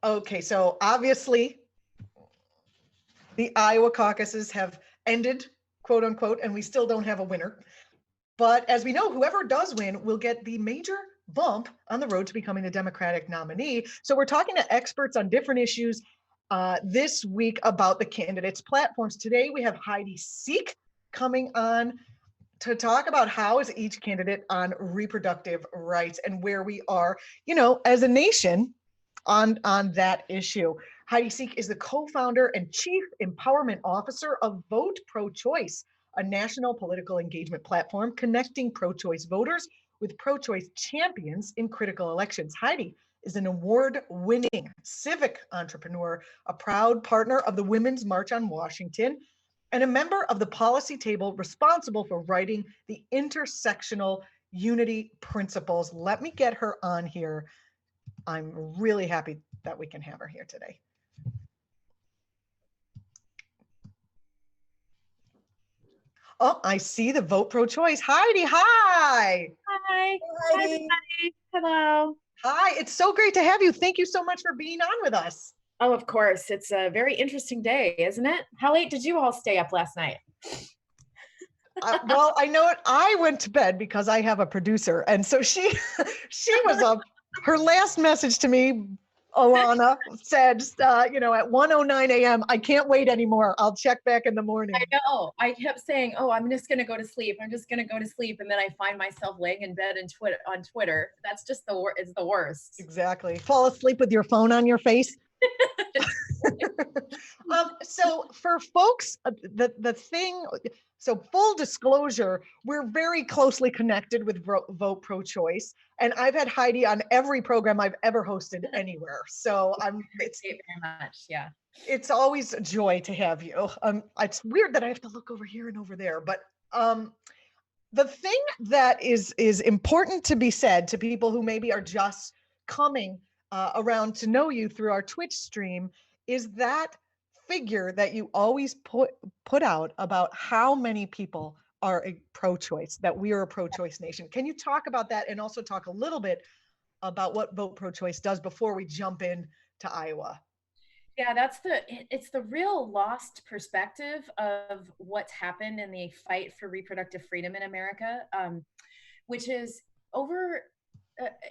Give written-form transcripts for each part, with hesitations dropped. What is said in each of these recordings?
Okay, so obviously the Iowa caucuses have ended, quote unquote, and we still don't have a winner. But as we know, whoever does win will get the major bump on the road to becoming the Democratic nominee. So we're talking to experts on different issues this week about the candidates' platforms. Today we have Heidi Sieck coming on to talk about how is each candidate on reproductive rights and where we are, as a nation on that issue. Heidi Sieck is the co-founder and chief empowerment officer of Vote Pro-Choice, a national political engagement platform connecting pro-choice voters with pro-choice champions in critical elections. Heidi is an award-winning civic entrepreneur, a proud partner of the Women's March on Washington, and a member of the policy table responsible for writing the intersectional unity principles. Let me get her on here. I'm really happy that we can have her here today. Oh, I see the Vote Pro-Choice. Heidi, hi. Hi. Hi, Heidi. Hello. Hi, it's so great to have you. Thank you so much for being on with us. Oh, of course. It's a very interesting day, isn't it? How late did you all stay up last night? Well, I know it. I went to bed because I have a producer. And so she was up. Her last message to me, Alana, said, at 1:09 a.m., I can't wait anymore. I'll check back in the morning. I know. I kept saying, oh, I'm just going to go to sleep. I'm just going to go to sleep. And then I find myself laying in bed and on Twitter. That's just it's the worst. Exactly. Fall asleep with your phone on your face. So for folks, the thing, so full disclosure, we're very closely connected with Vote Pro-Choice, and I've had Heidi on every program I've ever hosted anywhere. So it's very much, yeah. It's always a joy to have you. It's weird that I have to look over here and over there, but the thing that is important to be said to people who maybe are just coming around to know you through our Twitch stream is that figure that you always put out about how many people are a pro-choice, that we are a pro-choice nation. Can you talk about that and also talk a little bit about what Vote Pro-Choice does before we jump in to Iowa? Yeah, it's the real lost perspective of what's happened in the fight for reproductive freedom in America, which is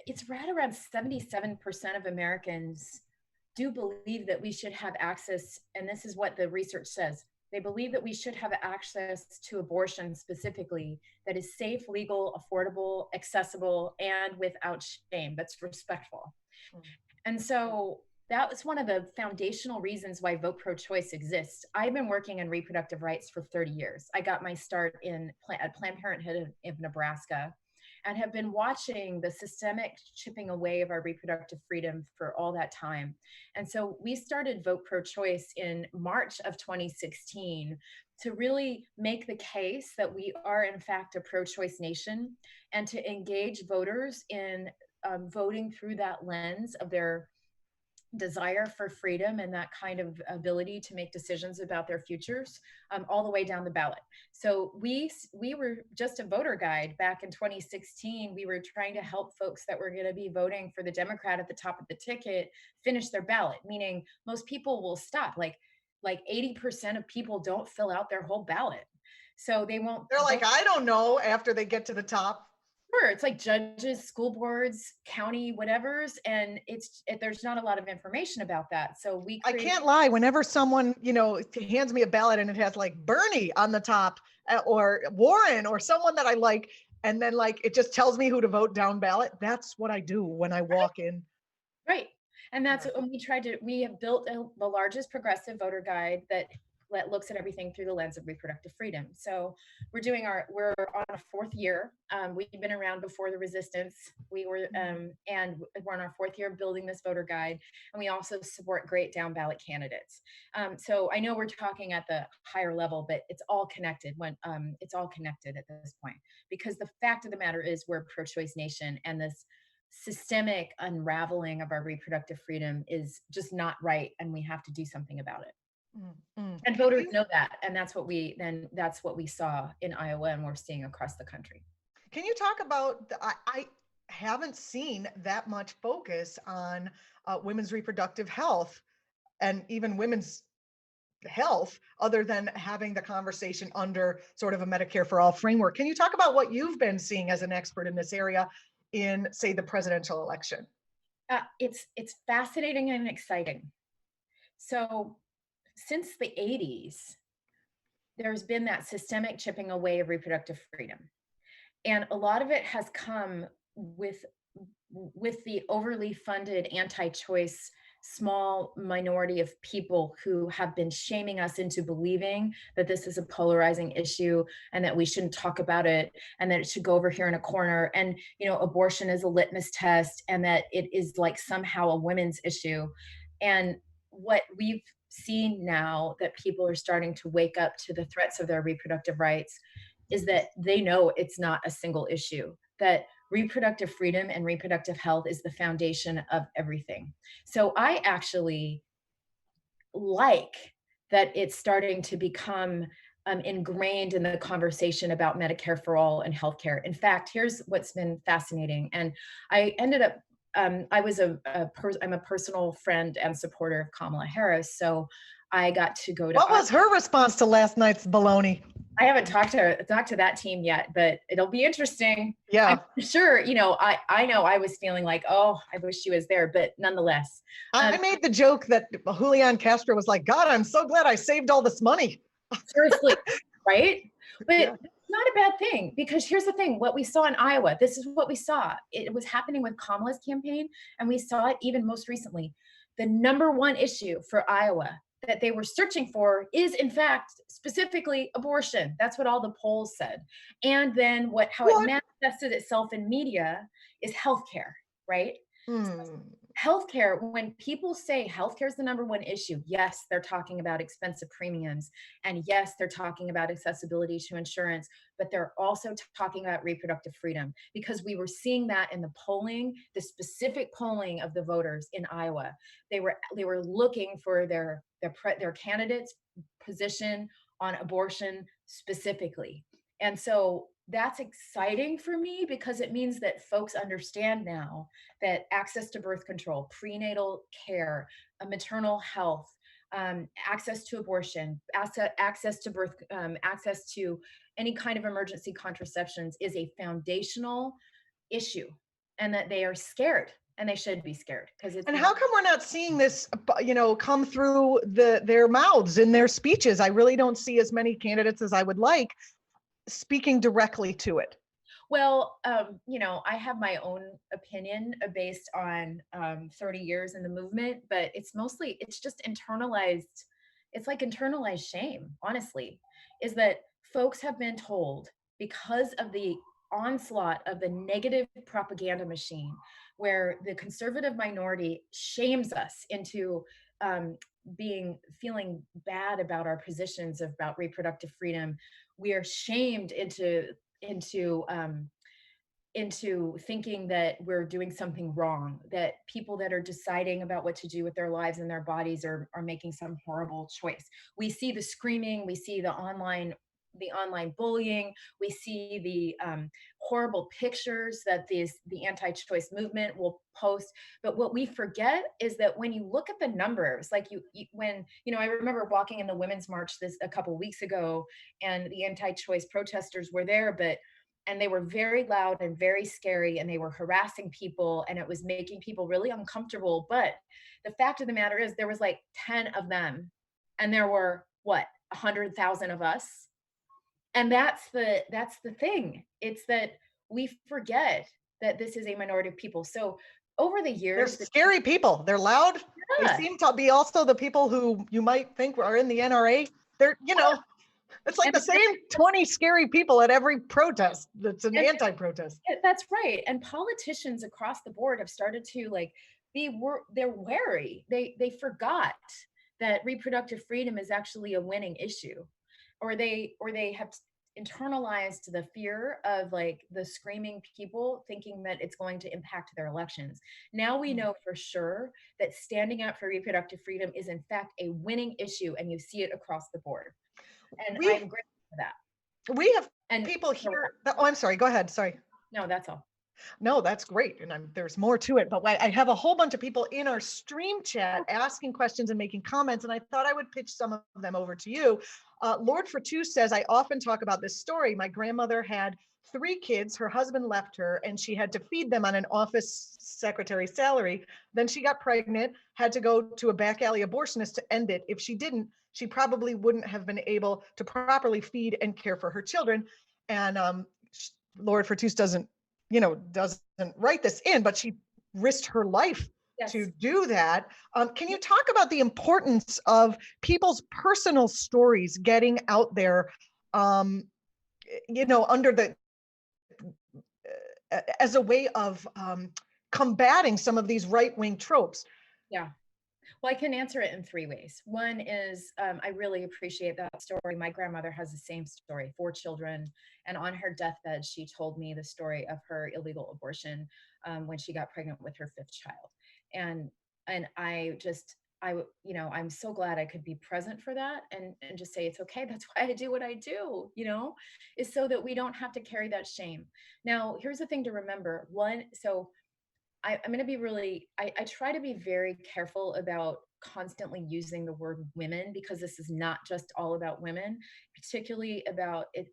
it's right around 77% of Americans do believe that we should have access, and this is what the research says. They believe that we should have access to abortion specifically that is safe, legal, affordable, accessible, and without shame, that's respectful. And so that was one of the foundational reasons why Vote Pro-Choice exists. I've been working in reproductive rights for 30 years. I got my start at Planned Parenthood of Nebraska, and have been watching the systemic chipping away of our reproductive freedom for all that time. And so we started Vote Pro-Choice in March of 2016 to really make the case that we are in fact a pro-choice nation, and to engage voters in voting through that lens of their desire for freedom and that kind of ability to make decisions about their futures, all the way down the ballot. So we were just a voter guide back in 2016. We were trying to help folks that were going to be voting for the Democrat at the top of the ticket finish their ballot, meaning most people will stop. Like 80% of people don't fill out their whole ballot. So they won't. They're like, I don't know, after they get to the top. It's like judges, school boards, county, whatever's, and there's not a lot of information about that. So I can't lie. Whenever someone, hands me a ballot and it has like Bernie on the top or Warren or someone that I like, and then it just tells me who to vote down ballot. That's what I do when I walk in. Right. And that's what we have built the largest progressive voter guide that looks at everything through the lens of reproductive freedom. So we're on our fourth year. We've been around before the resistance. And we're on our fourth year of building this voter guide. And we also support great down ballot candidates. So I know we're talking at the higher level, but it's all connected it's all connected at this point, because the fact of the matter is we're a pro-choice nation, and this systemic unraveling of our reproductive freedom is just not right. And we have to do something about it. And voters know that, and that's what we saw in Iowa, and we're seeing across the country. Can you talk about I haven't seen that much focus on women's reproductive health and even women's health, other than having the conversation under sort of a Medicare for all framework. Can you talk about what you've been seeing as an expert in this area in, say, the presidential election? It's fascinating and exciting. So since the 80s, there's been that systemic chipping away of reproductive freedom. And a lot of it has come with the overly funded anti-choice small minority of people who have been shaming us into believing that this is a polarizing issue and that we shouldn't talk about it and that it should go over here in a corner, and abortion is a litmus test and that it is like somehow a women's issue. And what we've seen now, that people are starting to wake up to the threats of their reproductive rights, is that they know it's not a single issue, that reproductive freedom and reproductive health is the foundation of everything. So I actually like that it's starting to become ingrained in the conversation about Medicare for all and healthcare. In fact, here's what's been fascinating. And I ended up, I'm a personal friend and supporter of Kamala Harris. So I got to go to. What was her response to last night's baloney? I haven't talked to that team yet, but it'll be interesting. Yeah. I'm sure, I know I was feeling like, oh, I wish she was there, but nonetheless. I made the joke that Julian Castro was like, God, I'm so glad I saved all this money. Seriously, right? But Yeah. it's not a bad thing, because here's the thing, what we saw in Iowa, this is what we saw. It was happening with Kamala's campaign, and we saw it even most recently. The number one issue for Iowa that they were searching for is, in fact, specifically abortion. That's what all the polls said. And then how it manifested itself in media is healthcare, right? Healthcare, when people say healthcare is the number one issue, yes, they're talking about expensive premiums. And yes, they're talking about accessibility to insurance, but they're also talking about reproductive freedom, because we were seeing that in the polling, the specific polling of the voters in Iowa. They were looking for their candidate's position on abortion specifically. And so that's exciting for me, because it means that folks understand now that access to birth control, prenatal care, maternal health, access to abortion, access to birth, access to any kind of emergency contraceptions is a foundational issue, and that they are scared, and they should be scared. And how come we're not seeing this, come through their mouths in their speeches? I really don't see as many candidates as I would like speaking directly to it. Well, I have my own opinion based on 30 years in the movement, but it's just internalized. It's like internalized shame, honestly, is that folks have been told, because of the onslaught of the negative propaganda machine, where the conservative minority shames us into feeling bad about our positions about reproductive freedom. We are shamed into thinking that we're doing something wrong, that people that are deciding about what to do with their lives and their bodies are making some horrible choice. We see the screaming, we see the online bullying, we see the horrible pictures that the anti-choice movement will post. But what we forget is that when you look at the numbers, like I remember walking in the Women's March a couple weeks ago, and the anti-choice protesters were there, and they were very loud and very scary, and they were harassing people, and it was making people really uncomfortable. But the fact of the matter is, there was like 10 of them, and there were 100,000 of us. And that's the thing. It's that we forget that this is a minority of people. So over the years, they're scary people. They're loud. Yeah. They seem to be also the people who you might think are in the NRA. They're, it's like the same 20 scary people at every protest. That's an anti-protest. That's right. And politicians across the board have started to they're wary. They forgot that reproductive freedom is actually a winning issue, or they have internalized the fear of the screaming people, thinking that it's going to impact their elections. Now we know for sure that standing up for reproductive freedom is in fact a winning issue, and you see it across the board. And I'm grateful for that. We have people here. Oh, I'm sorry. Go ahead. Sorry. No, that's all. No, that's great. And there's more to it, but I have a whole bunch of people in our stream chat asking questions and making comments, and I thought I would pitch some of them over to you. Lord Fortu says, I often talk about this story. My grandmother had 3 kids. Her husband left her, and she had to feed them on an office secretary salary. Then she got pregnant, had to go to a back alley abortionist to end it. If she didn't, she probably wouldn't have been able to properly feed and care for her children. And Lord Fortus doesn't write this in, but she risked her life to Yes. do that. Can you talk about the importance of people's personal stories getting out there, under the as a way of combating some of these right-wing tropes? Yeah. Well, I can answer it in 3 ways. One is I really appreciate that story. My grandmother has the same story, 4 children. And on her deathbed, she told me the story of her illegal abortion when she got pregnant with her 5th child. And I'm so glad I could be present for that and just say, it's okay. That's why I do what I do, is so that we don't have to carry that shame. Now, here's the thing to remember. I'm going to be I try to be very careful about constantly using the word women, because this is not just all about women, particularly about it.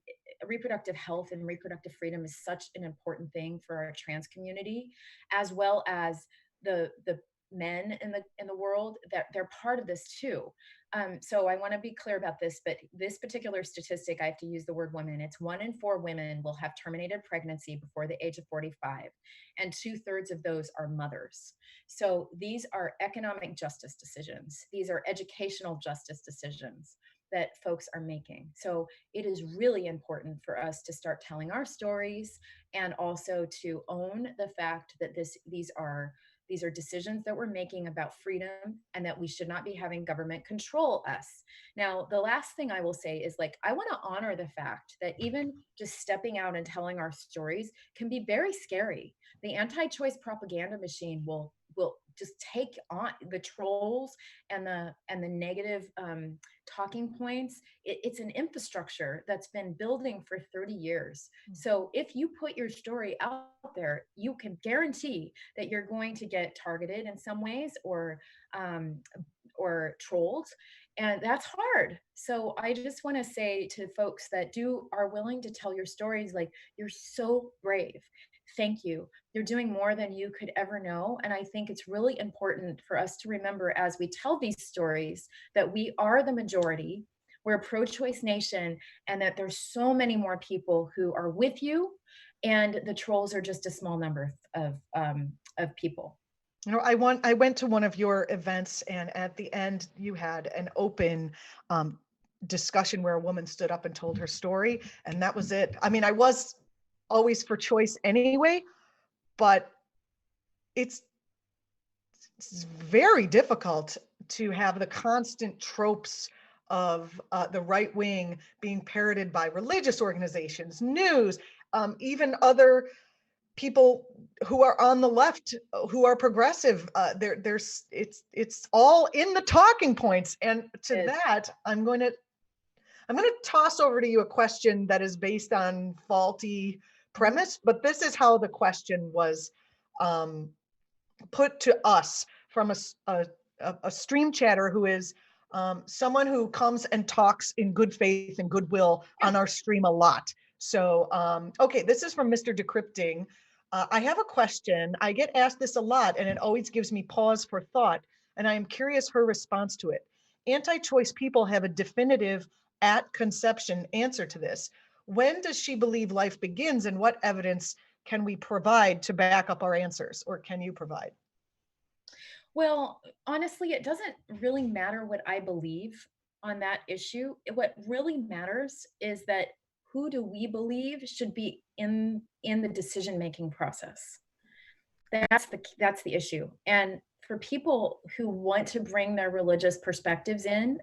Reproductive health and reproductive freedom is such an important thing for our trans community, as well as the men in the world, that they're part of this too. So I want to be clear about this, but this particular statistic, I have to use the word women. It's 1 in 4 women will have terminated pregnancy before the age of 45, and 2/3 of those are mothers. So these are economic justice decisions. These are educational justice decisions that folks are making. So it is really important for us to start telling our stories, and also to own the fact that these are decisions that we're making about freedom, and that we should not be having government control us. Now, the last thing I will say is, I want to honor the fact that even just stepping out and telling our stories can be very scary. The anti-choice propaganda machine will just take on the trolls and the negative talking points. It's an infrastructure that's been building for 30 years. So if you put your story out there, you can guarantee that you're going to get targeted in some ways, or trolled, and that's hard. So I just want to say to folks that are willing to tell your stories, you're so brave. Thank you. You're doing more than you could ever know. And I think it's really important for us to remember, as we tell these stories, that we are the majority. We're a pro-choice nation, and that there's so many more people who are with you, and the trolls are just a small number of people. I went to one of your events, and at the end you had an open discussion where a woman stood up and told her story, and that was it. I mean, I was always for choice anyway, but it's very difficult to have the constant tropes of the right wing being parroted by religious organizations, news, even other people who are on the left, who are progressive. It's all in the talking points. And to that, I'm going to toss over to you a question that is based on faulty premise, but this is how the question was put to us from a stream chatter who is someone who comes and talks in good faith and goodwill on our stream a lot. So, okay, this is from Mr. Decrypting. I have a question. I get asked this a lot, and it always gives me pause for thought, and I am curious her response to it. Anti-choice people have a definitive at conception answer to this. When does she believe life begins, and what evidence can we provide to back up our answers, or can you provide? Well, honestly, it doesn't really matter what I believe on that issue. What really matters is that who do we believe should be in the decision-making process. That's the issue. And for people who want to bring their religious perspectives in,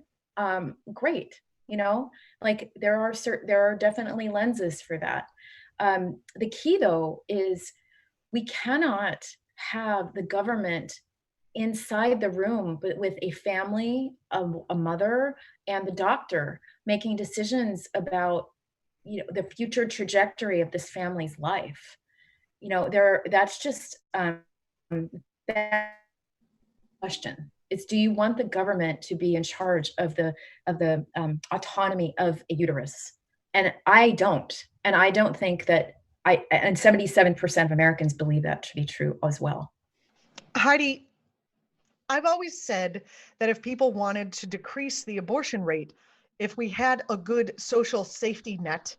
great. There are definitely lenses for that. The key, though, is we cannot have the government inside the room, but with a family, a mother, and the doctor making decisions about the future trajectory of this family's life. that's just that question. It's, do you want the government to be in charge of the autonomy of a uterus? And I don't. And I don't think that and 77% of Americans believe that to be true as well. Heidi, I've always said that if people wanted to decrease the abortion rate, if we had a good social safety net,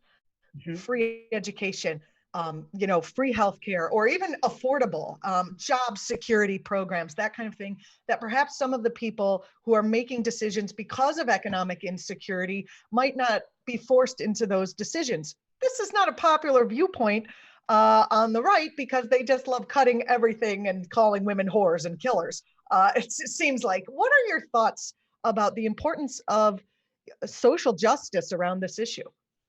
free education, free healthcare, or even affordable job security programs, that kind of thing, that perhaps some of the people who are making decisions because of economic insecurity might not be forced into those decisions. This is not a popular viewpoint on the right because they just love cutting everything and calling women whores and killers. It seems like. What are your thoughts about the importance of social justice around this issue?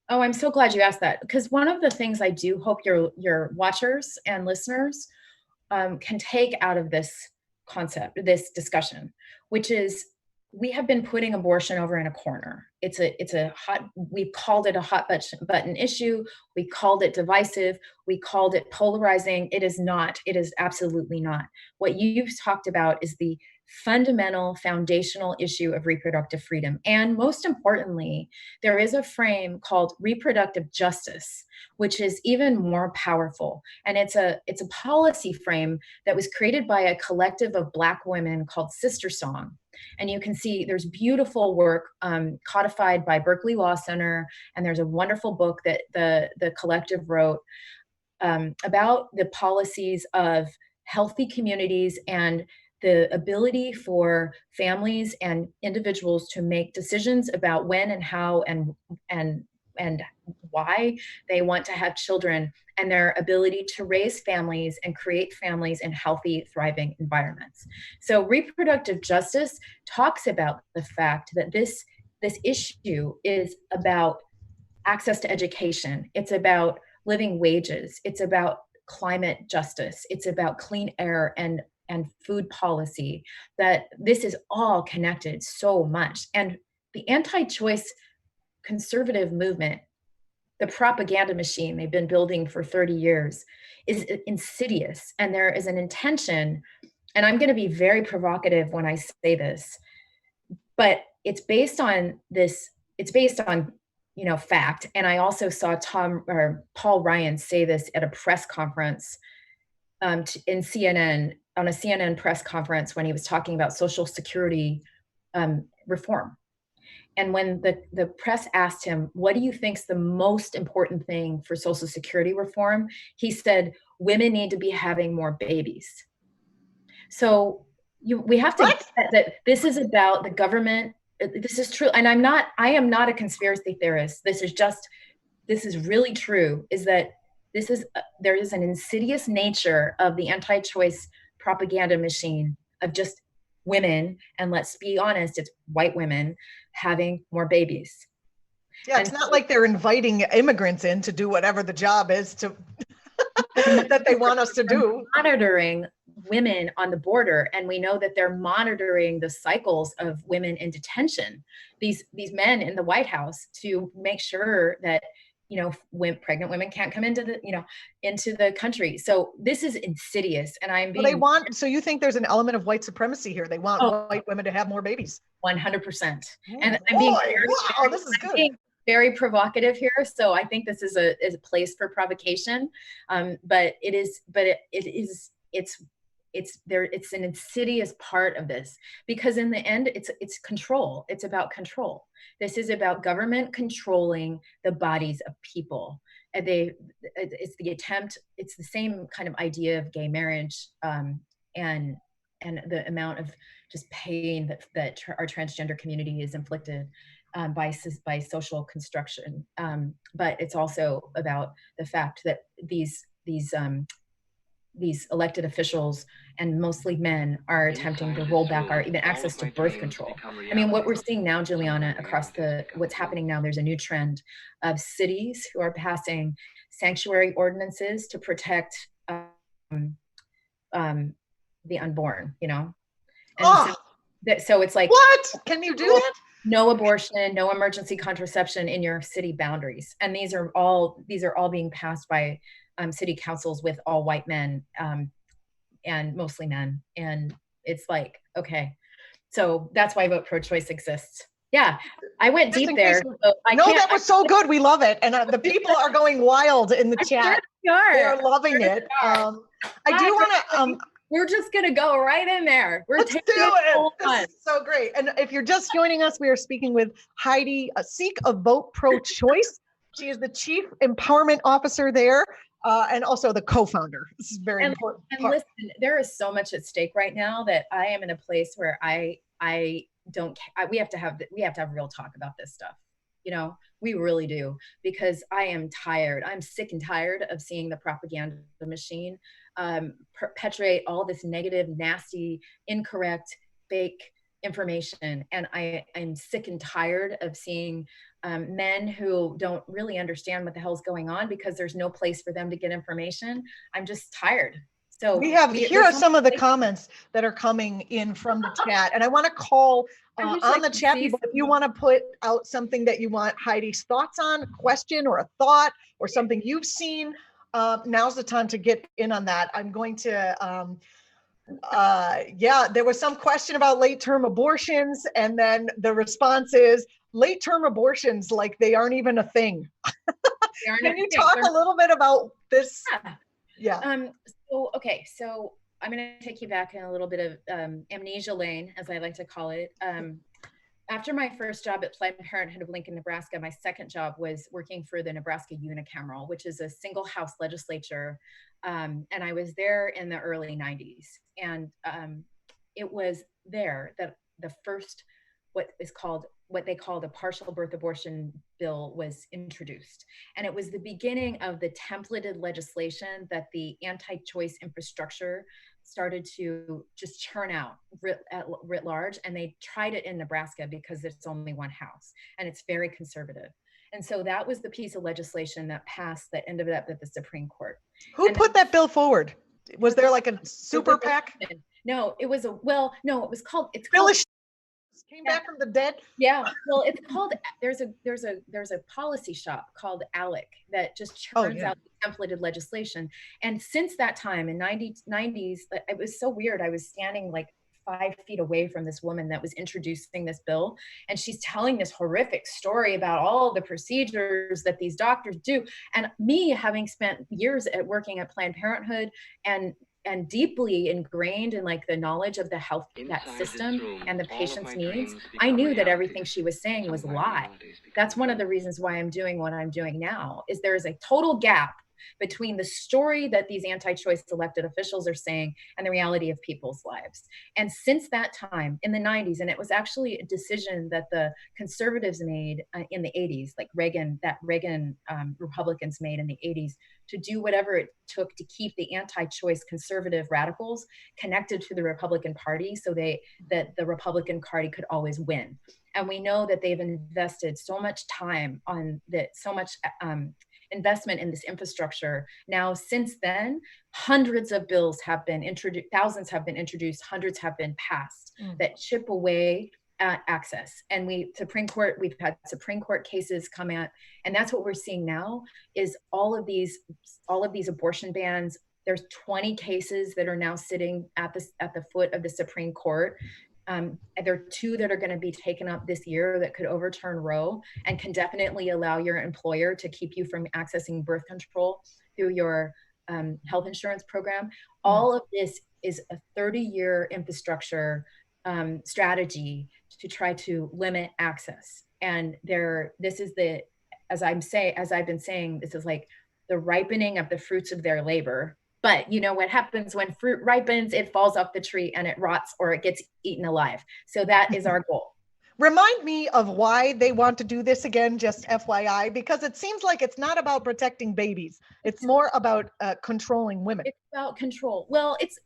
Oh, I'm so glad you asked that, because one of the things I do hope your watchers and listeners can take out of this concept, this discussion, which is, we have been putting abortion over in a corner. We've called it a hot button issue. We called it divisive. We called it polarizing. It is not. It is absolutely not. What you've talked about is the fundamental foundational issue of reproductive freedom. And most importantly, there is a frame called reproductive justice, which is even more powerful. And it's a policy frame that was created by a collective of Black women called Sister Song. And you can see there's beautiful work codified by Berkeley Law Center, and there's a wonderful book that the collective wrote about the policies of healthy communities and the ability for families and individuals to make decisions about when and how and why they want to have children, and their ability to raise families and create families in healthy, thriving environments. So reproductive justice talks about the fact that this issue is about access to education. It's about living wages. It's about climate justice. It's about clean air and food policy. That this is all connected so much. And the anti-choice conservative movement, the propaganda machine they've been building for 30 years, is insidious. And there is an intention, and I'm going to be very provocative when I say this, but it's based on fact. And I also saw Paul Ryan say this at a press conference in CNN, on a CNN press conference, when he was talking about Social Security reform. And when the press asked him, what do you think is the most important thing for Social Security reform? He said, women need to be having more babies. So we have to get that this is about the government. This is true. And I am not a conspiracy theorist. This is really true, is that there is an insidious nature of the anti-choice propaganda machine of just women, and let's be honest, it's white women having more babies. Yeah, it's not like they're inviting immigrants in to do whatever the job is to that they want us to do. Monitoring women on the border, and we know that they're monitoring the cycles of women in detention, these men in the White House, to make sure that when pregnant women can't come into the country. So this is insidious, and I'm being. So you think there's an element of white supremacy here? They want white women to have more babies. 100%. And I'm being this is good. Very provocative here. So I think this is a place for provocation. But it's an insidious part of this, because in the end, it's control. It's about control. This is about government controlling the bodies of people. And it's the same kind of idea of gay marriage, and the amount of just pain that our transgender community is inflicted by social construction. But it's also about the fact that these elected officials, and mostly men, are attempting to roll back our even access to birth control. I mean, what we're seeing now, Julianna, across what's happening now, there's a new trend of cities who are passing sanctuary ordinances to protect the unborn, so it's like, what? Can you do that? No abortion, no emergency contraception in your city boundaries. And these are all being passed by city councils with all white men, and mostly men. And it's like, okay, so that's why Vote Pro-Choice exists. Yeah, I went Just deep in there. case- So I No, can't, that was so good. We love it. And the people are going wild in the I'm sure chat. they are. They are loving I'm sure it. they are. I do want to, we're just going to go right in there. We're let's do taking it full it. on. This is so great. And if you're just joining us, we are speaking with Heidi Sieck of Vote Pro-Choice. She is the Chief Empowerment Officer there, and also the co-founder. This is very important. And listen, there is so much at stake right now that I am in a place where we have to have real talk about this stuff. You know, we really do, because I am tired. I'm sick and tired of seeing the propaganda machine perpetuate all this negative, nasty, incorrect, fake information. And I'm sick and tired of seeing men who don't really understand what the hell's going on because there's no place for them to get information. I'm just tired. So here are some of the comments that are coming in from the chat, and I want to call on the chat people if you want to put out something that you want Heidi's thoughts on, a question or a thought or something you've seen. Now's the time to get in on that. I'm going to there was some question about late-term abortions, and then the response is late-term abortions like they aren't even a thing. Can you talk a little bit about this? Yeah. Okay, so I'm going to take you back in a little bit of amnesia lane, as I like to call it. After my first job at Planned Parenthood of Lincoln, Nebraska, my second job was working for the Nebraska Unicameral, which is a single house legislature. And I was there in the early 90s. And it was there that the first, what they called a partial birth abortion bill was introduced. And it was the beginning of the templated legislation that the anti-choice infrastructure started to just churn out writ large. And they tried it in Nebraska because it's only one house and it's very conservative. And so that was the piece of legislation that passed that ended up at the Supreme Court. Who put that bill forward? Was there like a super PAC? No, it was came back from the dead. Yeah, well, it's called, there's a policy shop called ALEC that just churns out the templated legislation. And since that time in 90s, it was so weird. I was standing like 5 feet away from this woman that was introducing this bill, and she's telling this horrific story about all the procedures that these doctors do. And me, having spent years working at Planned Parenthood and deeply ingrained in like the knowledge of the health, that system and the patient's needs, I knew that everything she was saying was a lie. That's one of the reasons why I'm doing what I'm doing now, is there is a total gap between the story that these anti-choice elected officials are saying and the reality of people's lives. And since that time in the 90s, and it was actually a decision that the conservatives made in the 80s, like Reagan Republicans made in the 80s, to do whatever it took to keep the anti-choice conservative radicals connected to the Republican Party so that the Republican Party could always win. And we know that they've invested so much time on that, so much investment in this infrastructure. Now, since then, hundreds of bills have been introduced, thousands have been introduced, hundreds have been passed that chip away at access. And we've had Supreme Court cases come out, and that's what we're seeing now is all of these abortion bans. There's 20 cases that are now sitting at the foot of the Supreme Court. There are 2 that are going to be taken up this year that could overturn Roe and can definitely allow your employer to keep you from accessing birth control through your health insurance program. All of this is a 30-year infrastructure strategy to try to limit access. And this is as I've been saying, this is like the ripening of the fruits of their labor. But you know what happens when fruit ripens? It falls off the tree and it rots or it gets eaten alive. So that is our goal. Remind me of why they want to do this again, just FYI, because it seems like it's not about protecting babies. It's more about controlling women. It's about control. Well, it's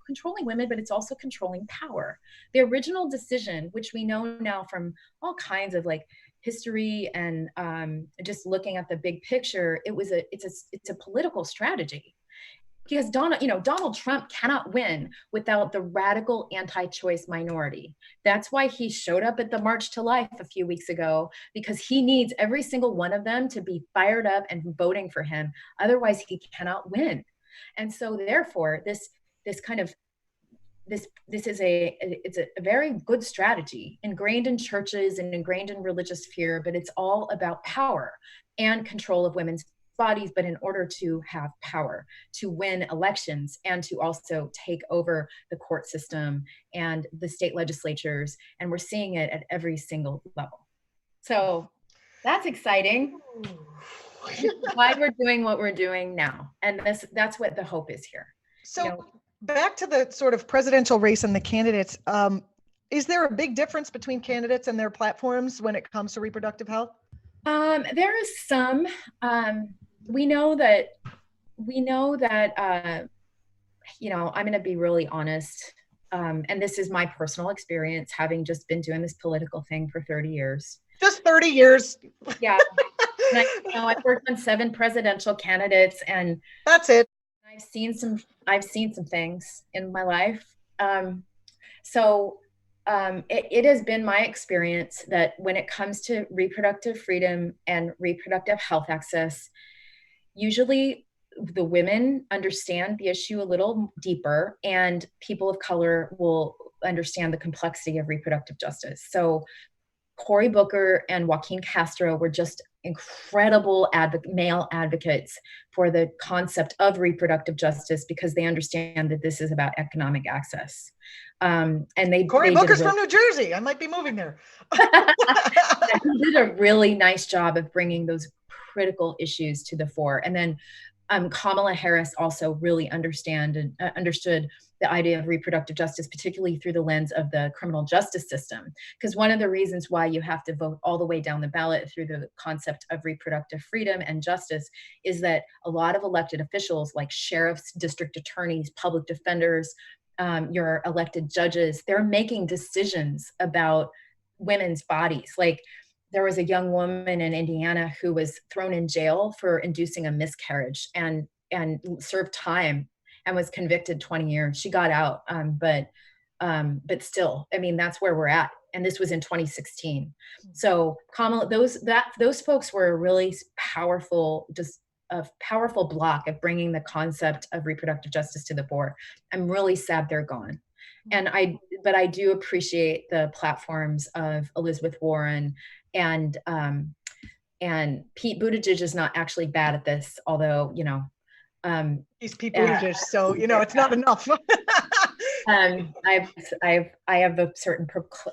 controlling women, but it's also controlling power. The original decision, which we know now from all kinds of like history and just looking at the big picture, it's a political strategy because Donald Trump cannot win without the radical anti-choice minority. That's why he showed up at the March to Life a few weeks ago, because he needs every single one of them to be fired up and voting for him. Otherwise, he cannot win. And so therefore, this is a very good strategy ingrained in churches and ingrained in religious fear, but it's all about power and control of women's bodies. But in order to have power to win elections and to also take over the court system and the state legislatures, and we're seeing it at every single level. So that's exciting. Why we're doing what we're doing now, and that's what the hope is here. So back to the sort of presidential race and the candidates, is there a big difference between candidates and their platforms when it comes to reproductive health? There is some. We know that, I'm going to be really honest. And this is my personal experience, having just been doing this political thing for 30 years. Just 30 years. Yeah. And I've worked on 7 presidential candidates, and that's it. I've seen some things in my life. It has been my experience that when it comes to reproductive freedom and reproductive health access, usually the women understand the issue a little deeper, and people of color will understand the complexity of reproductive justice. So Cory Booker and Joaquin Castro were just incredible male advocates for the concept of reproductive justice, because they understand that this is about economic access. And Cory Booker's from New Jersey. I might be moving there. He did a really nice job of bringing those critical issues to the fore. And then Kamala Harris also really understood the idea of reproductive justice, particularly through the lens of the criminal justice system. Because one of the reasons why you have to vote all the way down the ballot through the concept of reproductive freedom and justice is that a lot of elected officials, like sheriffs, district attorneys, public defenders, your elected judges, they're making decisions about women's bodies. Like, there was a young woman in Indiana who was thrown in jail for inducing a miscarriage and served time and was convicted 20 years. She got out, but still, I mean, that's where we're at. And this was in 2016. So Kamala, those folks were a really powerful, just a powerful block of bringing the concept of reproductive justice to the fore. I'm really sad they're gone. But I do appreciate the platforms of Elizabeth Warren and Pete Buttigieg is not actually bad at this, although, he's Pete Buttigieg, so it's not enough. I have a certain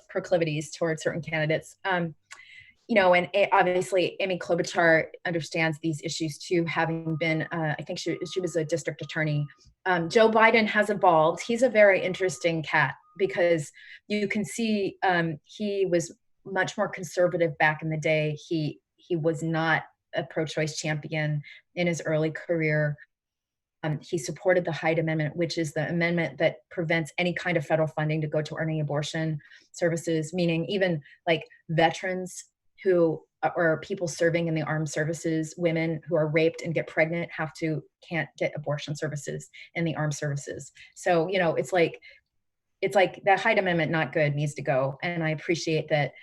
proclivities towards certain candidates. And obviously Amy Klobuchar understands these issues too, having been, I think she was a district attorney. Joe Biden has evolved. He's a very interesting cat, because you can see he was much more conservative back in the day. He was not a pro-choice champion in his early career. He supported the Hyde Amendment, which is the amendment that prevents any kind of federal funding to go to any abortion services, meaning even like veterans who or people serving in the armed services, women who are raped and get pregnant can't get abortion services in the armed services. So, it's like that Hyde Amendment, not good, needs to go. And I appreciate that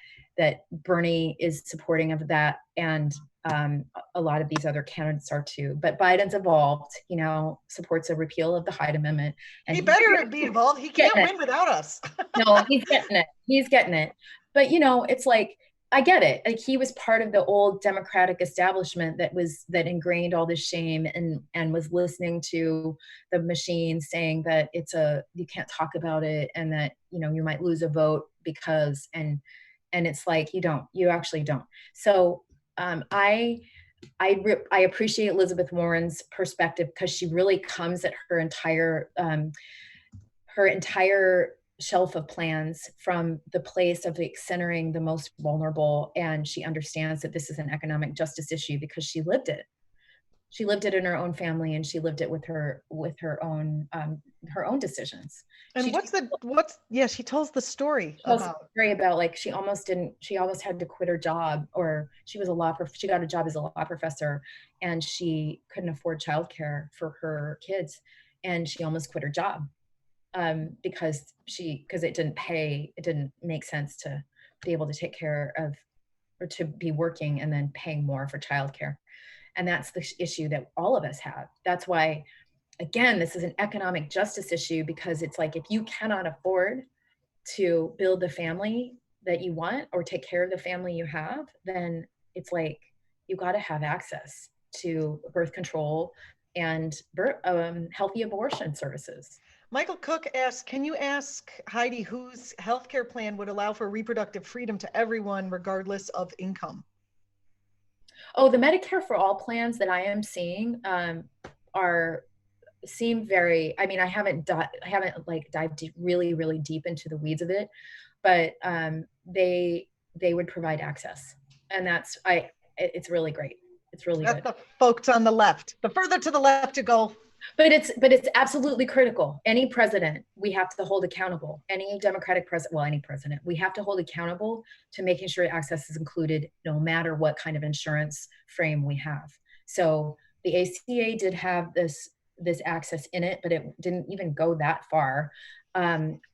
Bernie is supporting of that, and a lot of these other candidates are too. But Biden's evolved, supports a repeal of the Hyde Amendment. And he better be involved. He can't win without us. No, he's getting it. But it's like, I get it. Like, he was part of the old Democratic establishment that ingrained all this shame and was listening to the machine saying that you can't talk about it, and that you might lose a vote because and it's like, you actually don't. So I appreciate Elizabeth Warren's perspective, because she really comes at her entire shelf of plans from the place of centering the most vulnerable. And she understands that this is an economic justice issue because she lived it. She lived it in her own family, and she lived it with her own decisions. And she tells the story about like she almost had to quit her job, or she got a job as a law professor, and she couldn't afford childcare for her kids. and she almost quit her job because it didn't make sense to be able to take care of, or to be working and then paying more for childcare. And that's the issue that all of us have. That's why, again, this is an economic justice issue, because it's like, if you cannot afford to build the family that you want or take care of the family you have, then it's like, you got to have access to birth control and healthy abortion services. Michael Cook asks, can you ask Heidi whose healthcare plan would allow for reproductive freedom to everyone regardless of income? Oh, the Medicare for All plans that I am seeing seem very, I mean, I haven't like dived really, really deep into the weeds of it, but they would provide access. And it's really great. It's really That's good. the folks on the left. The further to the left you go. But it's absolutely critical. Any president, we have to hold accountable. Any Democratic president, well, any president, we have to hold accountable to making sure access is included no matter what kind of insurance frame we have. So the ACA did have this access in it, but it didn't even go that far.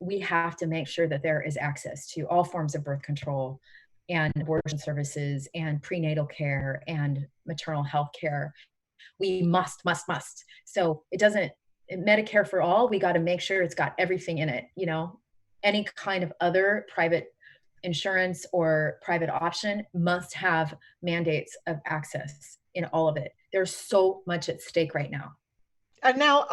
We have to make sure that there is access to all forms of birth control and abortion services and prenatal care and maternal health care. We must. So Medicare for All, we got to make sure it's got everything in it. You know, any kind of other private insurance or private option must have mandates of access in all of it. There's so much at stake right now. And now,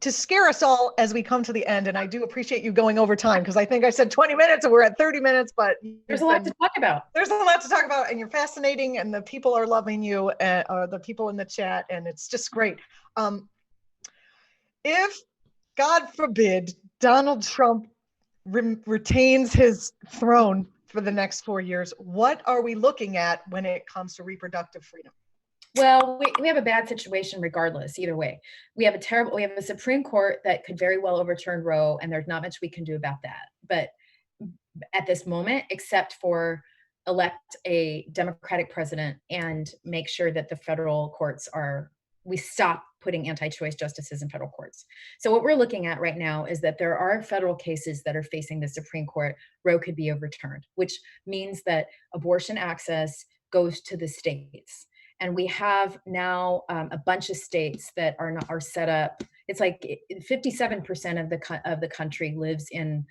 to scare us all as we come to the end, and I do appreciate you going over time, because I think I said 20 minutes and we're at 30 minutes, but there's a lot to talk about. There's a lot to talk about, and you're fascinating, and the people are loving you, and the people in the chat, and it's just great. If, God forbid, Donald Trump retains his throne for the next 4 years, what are we looking at when it comes to reproductive freedom? Well, we have a bad situation regardless, either way. We have a Supreme Court that could very well overturn Roe, and there's not much we can do about that. But at this moment, except for elect a Democratic president and make sure that the federal courts we stop putting anti-choice justices in federal courts. So what we're looking at right now is that there are federal cases that are facing the Supreme Court. Roe could be overturned, which means that abortion access goes to the states. And we have now a bunch of states that are set up. It's like 57% of the country lives in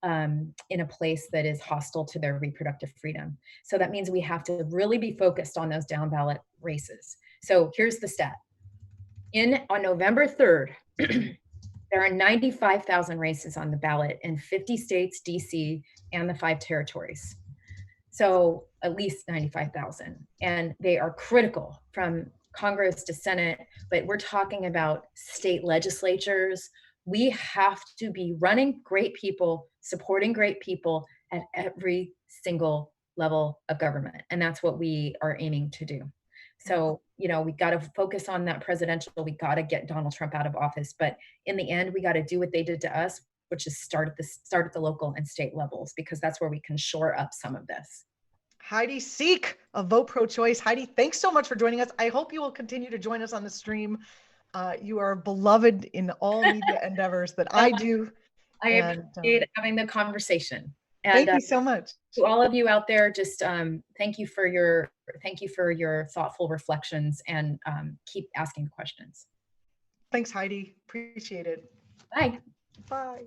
a place that is hostile to their reproductive freedom. So that means we have to really be focused on those down ballot races. So here's the stat. On November 3rd, there are 95,000 races on the ballot in 50 states, DC, and the 5 territories. So at least 95,000. And they are critical from Congress to Senate, but we're talking about state legislatures. We have to be running great people, supporting great people at every single level of government. And that's what we are aiming to do. So, we got to focus on that presidential, we got to get Donald Trump out of office. But in the end, we got to do what they did to us, which is start at the local and state levels, because that's where we can shore up some of this. Heidi Sieck of Vote Pro-Choice. Heidi, thanks so much for joining us. I hope you will continue to join us on the stream. You are beloved in all media endeavors that I do. I appreciate having the conversation. And thank you so much. To all of you out there, just thank you for your thoughtful reflections, and keep asking questions. Thanks, Heidi. Appreciate it. Bye. Bye.